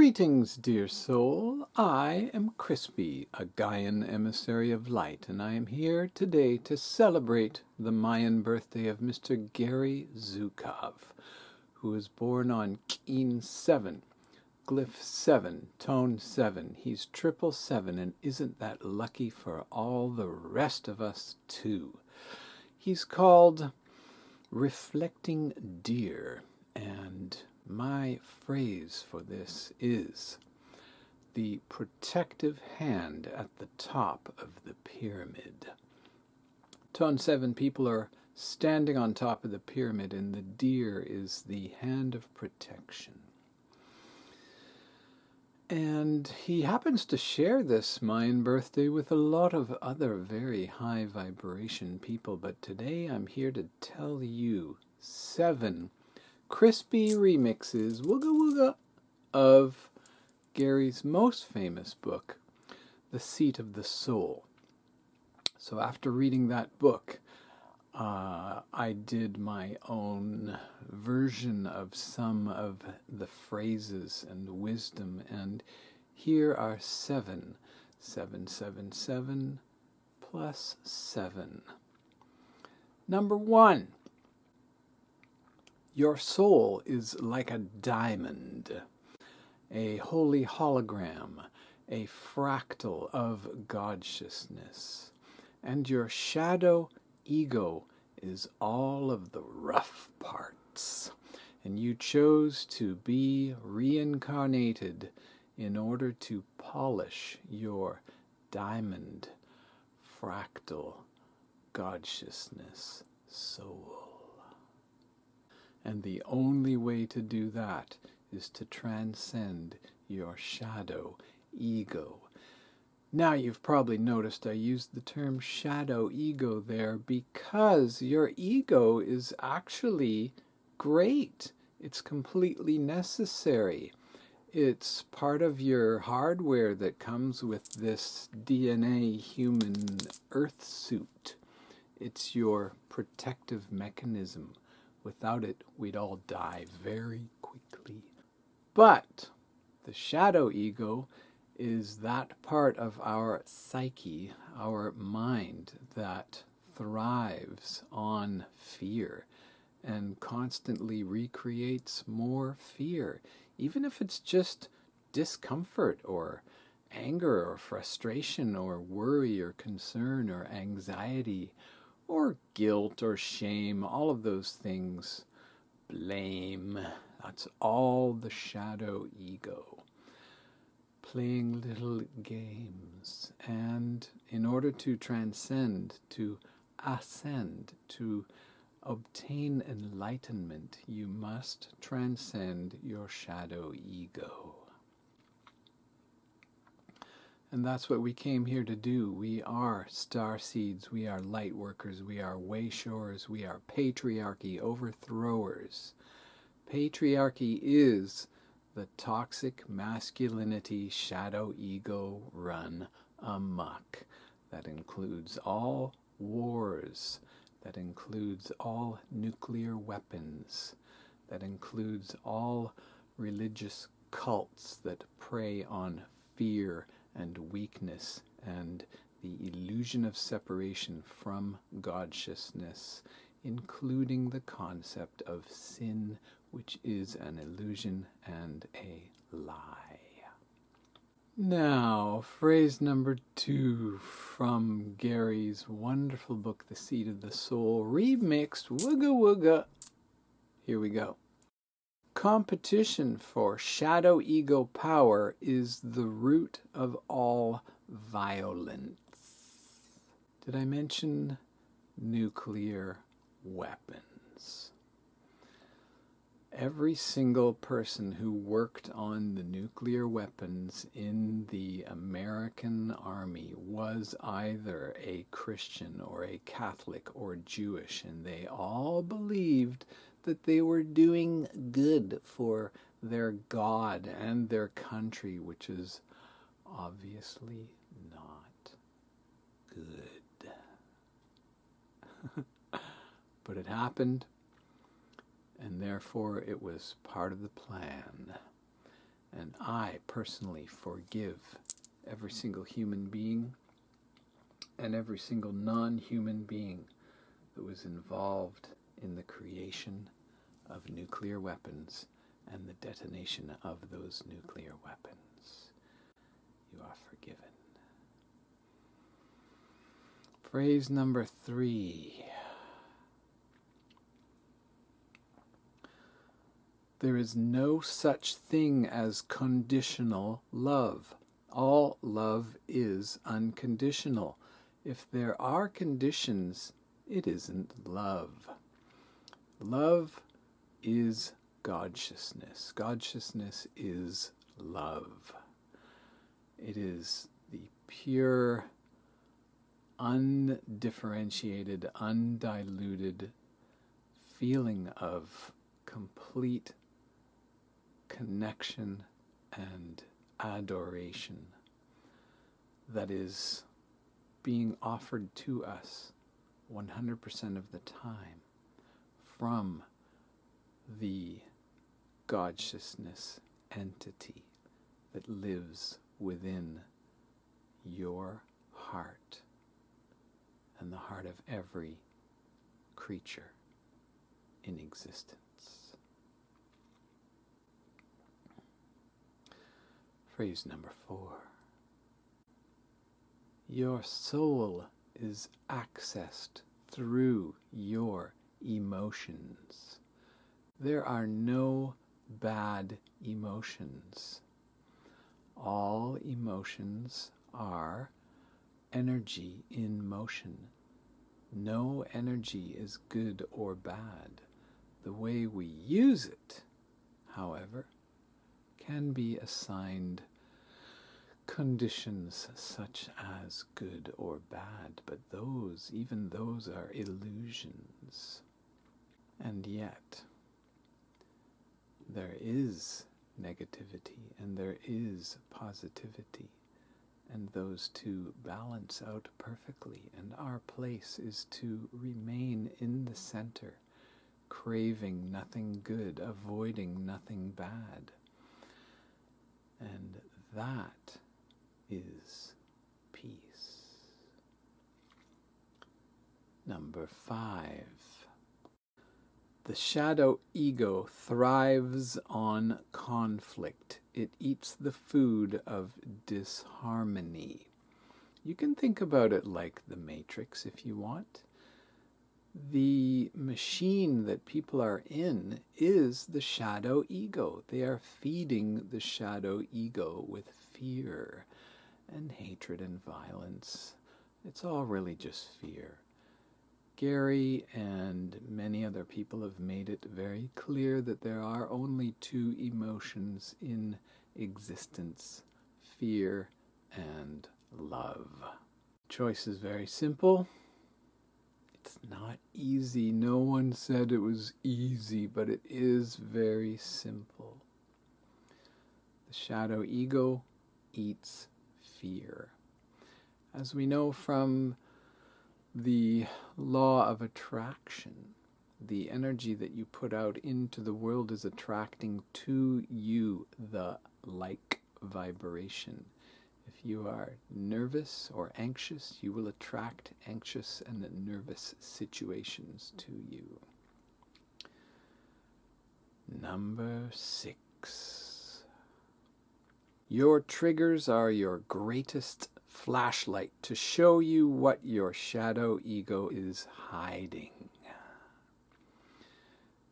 Greetings, dear soul. I am Crispy, a Gaian emissary of light, and I am here today to celebrate the Mayan birthday of Mr. Gary Zukav, who was born on Keen 7, glyph 7, tone 7. He's 777, and isn't that lucky for all the rest of us, too? He's called Reflecting Deer, and my phrase for this is the protective hand at the top of the pyramid. Tone 7 people are standing on top of the pyramid, and the deer is the hand of protection. And he happens to share this Mayan birthday with a lot of other very high vibration people, but today I'm here to tell you 7 crispy remixes, wooga wooga, of Gary's most famous book, The Seat of the Soul. So after reading that book, I did my own version of some of the phrases and wisdom, and here are 7. 777 plus 7. Number 1. Your soul is like a diamond, a holy hologram, a fractal of God-sciousness, and your shadow ego is all of the rough parts, and you chose to be reincarnated in order to polish your diamond, fractal, God-sciousness soul. And the only way to do that is to transcend your shadow ego. Now you've probably noticed I used the term shadow ego there because your ego is actually great. It's completely necessary. It's part of your hardware that comes with this DNA human earth suit. It's your protective mechanism. Without it, we'd all die very quickly. But the shadow ego is that part of our psyche, our mind, that thrives on fear and constantly recreates more fear, even if it's just discomfort or anger or frustration or worry or concern or anxiety or guilt or shame, all of those things, blame. That's all the shadow ego. Playing little games. And in order to transcend, to ascend, to obtain enlightenment, you must transcend your shadow ego. And that's what we came here to do. We are star seeds, we are light workers, we are way showers, we are patriarchy overthrowers. Patriarchy is the toxic masculinity shadow ego run amok. That includes all wars, that includes all nuclear weapons, that includes all religious cults that prey on fear and weakness and the illusion of separation from God-sciousness, including the concept of sin, which is an illusion and a lie. Now, phrase number 2 from Gary's wonderful book, The Seat of the Soul, remixed wooga wooga. Here we go. Competition for shadow ego power is the root of all violence. Did I mention nuclear weapons? Every single person who worked on the nuclear weapons in the American Army was either a Christian or a Catholic or Jewish, and they all believed that they were doing good for their God and their country, which is obviously not good. But it happened, and therefore it was part of the plan. And I personally forgive every single human being and every single non-human being that was involved in the creation of nuclear weapons and the detonation of those nuclear weapons. You are forgiven. Phrase number 3. There is no such thing as conditional love. All love is unconditional. If there are conditions, it isn't love. Love is God-sciousness. God-sciousness is love. It is the pure, undifferentiated, undiluted feeling of complete connection and adoration that is being offered to us 100% of the time from the God-sciousness entity that lives within your heart and the heart of every creature in existence. Phrase number 4. Your soul is accessed through your emotions. There are no bad emotions. All emotions are energy in motion. No energy is good or bad. The way we use it, however, can be assigned conditions such as good or bad, but even those are illusions. And yet, there is negativity and there is positivity, and those two balance out perfectly, and our place is to remain in the center, craving nothing good, avoiding nothing bad. And that is peace. Number 5. The shadow ego thrives on conflict. It eats the food of disharmony. You can think about it like the Matrix if you want. The machine that people are in is the shadow ego. They are feeding the shadow ego with fear and hatred and violence. It's all really just fear. Gary and many other people have made it very clear that there are only 2 emotions in existence: fear and love. The choice is very simple. It's not easy. No one said it was easy, but it is very simple. The shadow ego eats fear. As we know from the law of attraction, the energy that you put out into the world is attracting to you the like vibration. If you are nervous or anxious, you will attract anxious and nervous situations to you. Number 6. Your triggers are your greatest flashlight to show you what your shadow ego is hiding.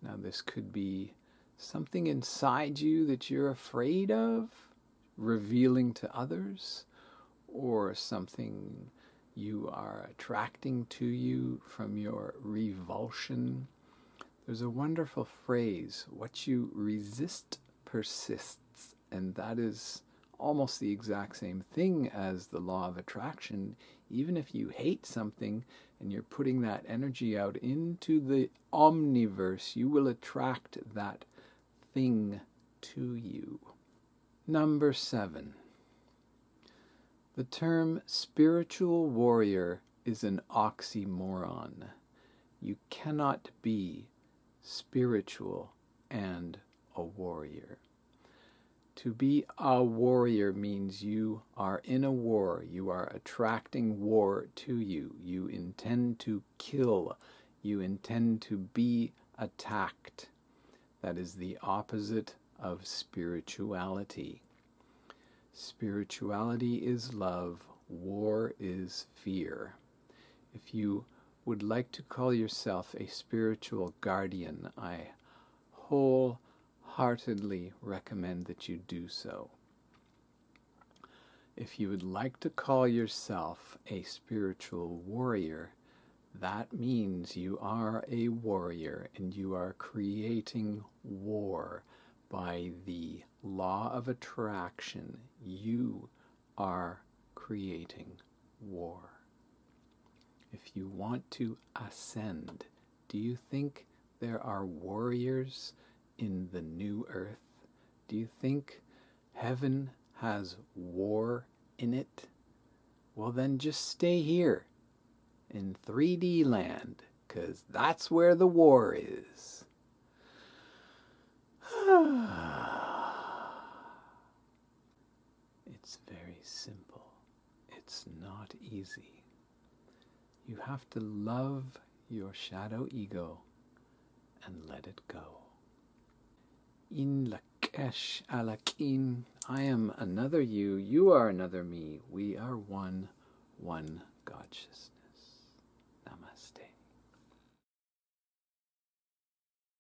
Now, this could be something inside you that you're afraid of revealing to others, or something you are attracting to you from your revulsion. There's a wonderful phrase: what you resist persists, and that is almost the exact same thing as the law of attraction. Even if you hate something and you're putting that energy out into the omniverse, you will attract that thing to you. Number 7. The term spiritual warrior is an oxymoron. You cannot be spiritual and a warrior. To be a warrior means you are in a war. You are attracting war to you. You intend to kill. You intend to be attacked. That is the opposite of spirituality. Spirituality is love. War is fear. If you would like to call yourself a spiritual guardian, I wholeheartedly recommend that you do so. If you would like to call yourself a spiritual warrior, that means you are a warrior and you are creating war by the law of attraction. You are creating war. If you want to ascend, do you think there are warriors in the new earth? Do you think heaven has war in it? Well, then just stay here in 3D land, 'cause that's where the war is. It's very simple. It's not easy. You have to love your shadow ego and let it go. Een Lak, I am another you, you are another me. We are one God-sciousness.